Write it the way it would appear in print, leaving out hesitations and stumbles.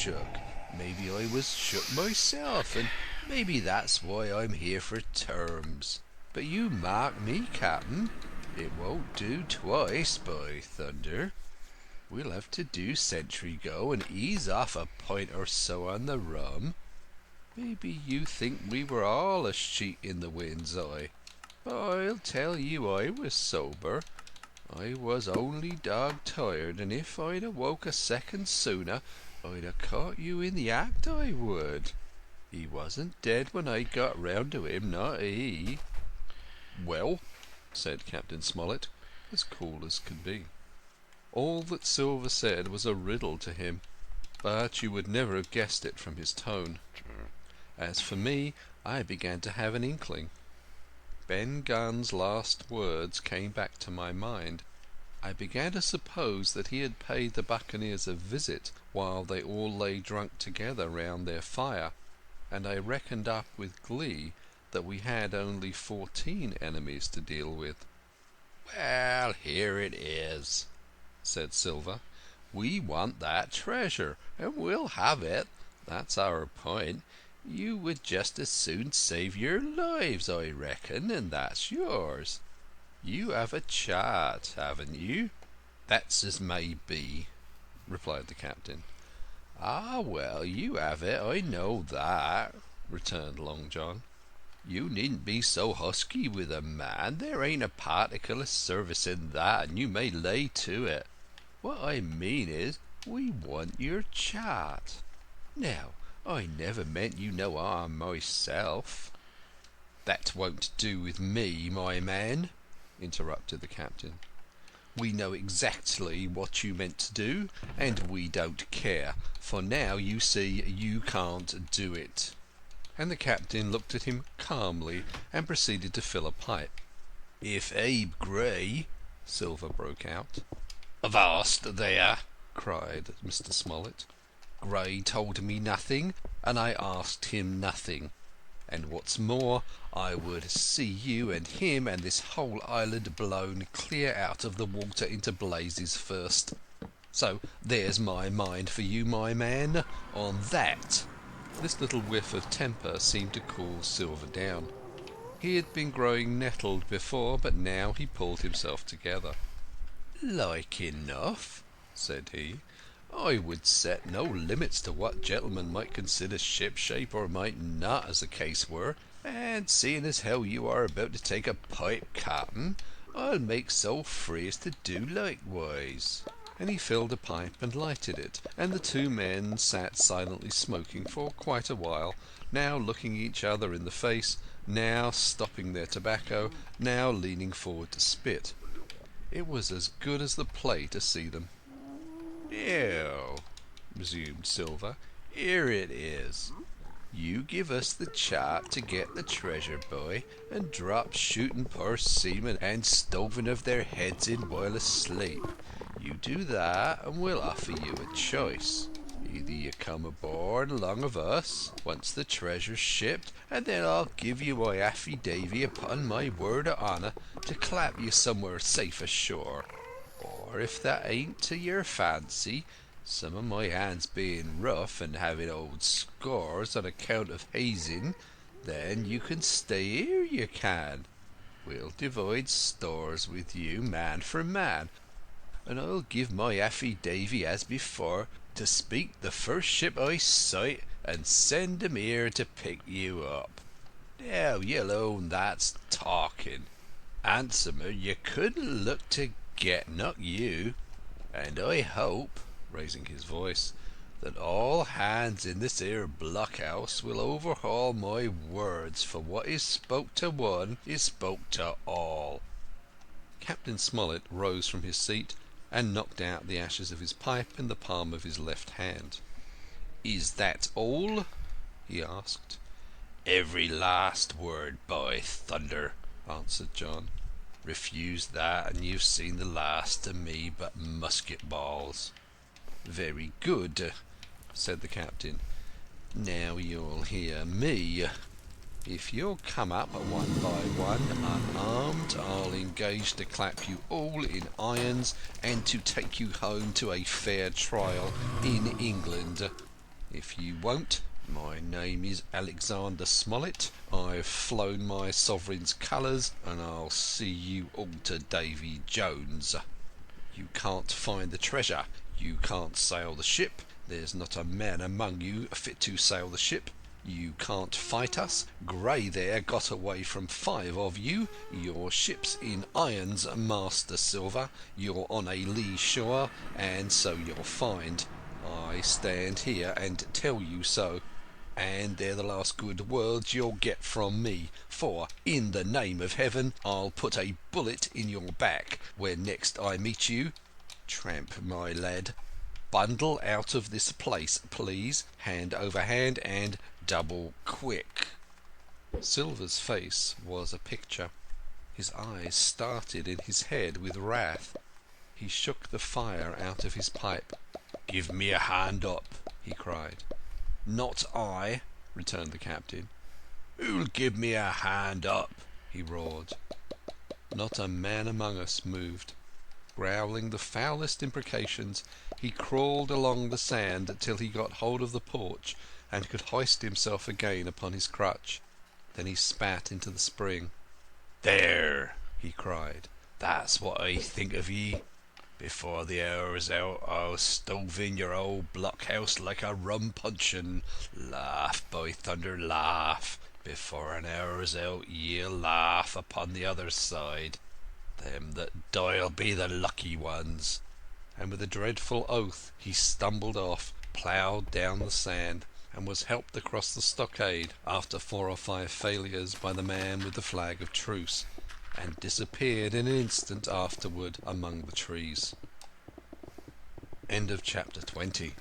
shook. Maybe I was shook myself, and maybe that's why I'm here for terms. But you mark me, Captain, it won't do twice, by thunder. We'll have to do sentry go and ease off a pint or so on the rum. Maybe you think we were all a sheet in the wind's eye, but I'll tell you I was sober. I was only dog tired, and if I'd awoke a second sooner, I'd have caught you in the act, I would. He wasn't dead when I got round to him, not he." "Well," said Captain Smollett, as cool as could be. All that Silver said was a riddle to him, but you would never have guessed it from his tone. As for me, I began to have an inkling. Ben Gunn's last words came back to my mind. I began to suppose that he had paid the buccaneers a visit while they all lay drunk together round their fire, and I reckoned up with glee that we had only 14 enemies to deal with. "Well, here it is," said Silver. "We want that treasure, and we'll have it. That's our point. You would just as soon save your lives, I reckon, and that's yours. You have a chart, haven't you?" "That's as may be," replied the captain. "Ah, well, you have it, I know that," returned Long John. "You needn't be so husky with a man. There ain't a particle of service in that, and you may lay to it. What I mean is, we want your chart. Now, I never meant you no harm myself." "That won't do with me, my man," interrupted the captain. "We know exactly what you meant to do, and we don't care, for now you see you can't do it." And the captain looked at him calmly and proceeded to fill a pipe. "If Abe Gray—" Silver broke out. "Avast there!" cried Mr. Smollett. "Gray told me nothing, and I asked him nothing. And what's more, I would see you and him and this whole island blown clear out of the water into blazes first. So there's my mind for you, my man, on that." This little whiff of temper seemed to cool Silver down. He had been growing nettled before, but now he pulled himself together. "Like enough," said he. "I would set no limits to what gentlemen might consider ship-shape or might not, as the case were, and seeing as how you are about to take a pipe, Captain, I'll make so free as to do likewise." And he filled a pipe and lighted it, and the two men sat silently smoking for quite a while, now looking each other in the face, now stopping their tobacco, now leaning forward to spit. It was as good as the play to see them. "Now," resumed Silver, "here it is. You give us the chart to get the treasure by, and drop shooting poor seamen and stoving of their heads in while asleep. You do that, and we'll offer you a choice. Either you come aboard along of us, once the treasure's shipped, and then I'll give you my affidavy upon my word of honour to clap you somewhere safe ashore. Or if that ain't to your fancy, some of my hands being rough and having old scores on account of hazing, then you can stay here, you can. We'll divide stores with you, man for man, and I'll give my affidavy as before to speak the first ship I sight and send 'em here to pick you up. Now you'll own that's talking. Handsomer you couldn't look to get, not you. And I hope," raising his voice, "that all hands in this here blockhouse will overhaul my words, for what is spoke to one is spoke to all." Captain Smollett rose from his seat and knocked out the ashes of his pipe in the palm of his left hand. "Is that all?" he asked. "Every last word, by thunder," answered John. "Refuse that, and you've seen the last of me but musket balls." "Very good," said the captain. "Now you'll hear me. If you'll come up one by one unarmed, I'll engage to clap you all in irons and to take you home to a fair trial in England. If you won't, my name is Alexander Smollett. I've flown my sovereign's colours, and I'll see you all to Davy Jones. You can't find the treasure. You can't sail the ship. There's not a man among you fit to sail the ship. You can't fight us. Grey there got away from 5 of you. Your ship's in irons, Master Silver. You're on a lee shore, and so you'll find. I stand here and tell you so. And they're the last good words you'll get from me, for, in the name of heaven, I'll put a bullet in your back when next I meet you. Tramp, my lad, bundle out of this place, please, hand over hand, and double quick." Silver's face was a picture. His eyes started in his head with wrath. He shook the fire out of his pipe. "Give me a hand up," he cried. "Not I," returned the captain. "Who'll give me a hand up?" he roared. Not a man among us moved. Growling the foulest imprecations, he crawled along the sand till he got hold of the porch and could hoist himself again upon his crutch. Then he spat into the spring. "There!" he cried. "That's what I think of ye. Before the hour's out, I'll stove in your old blockhouse like a rum puncheon. Laugh, by thunder, laugh! Before an hour's out, ye'll laugh upon the other side. Them that die'll be the lucky ones." And with a dreadful oath he stumbled off, ploughed down the sand, and was helped across the stockade after 4 or 5 failures by the man with the flag of truce, and disappeared in an instant afterward among the trees. End of chapter 20.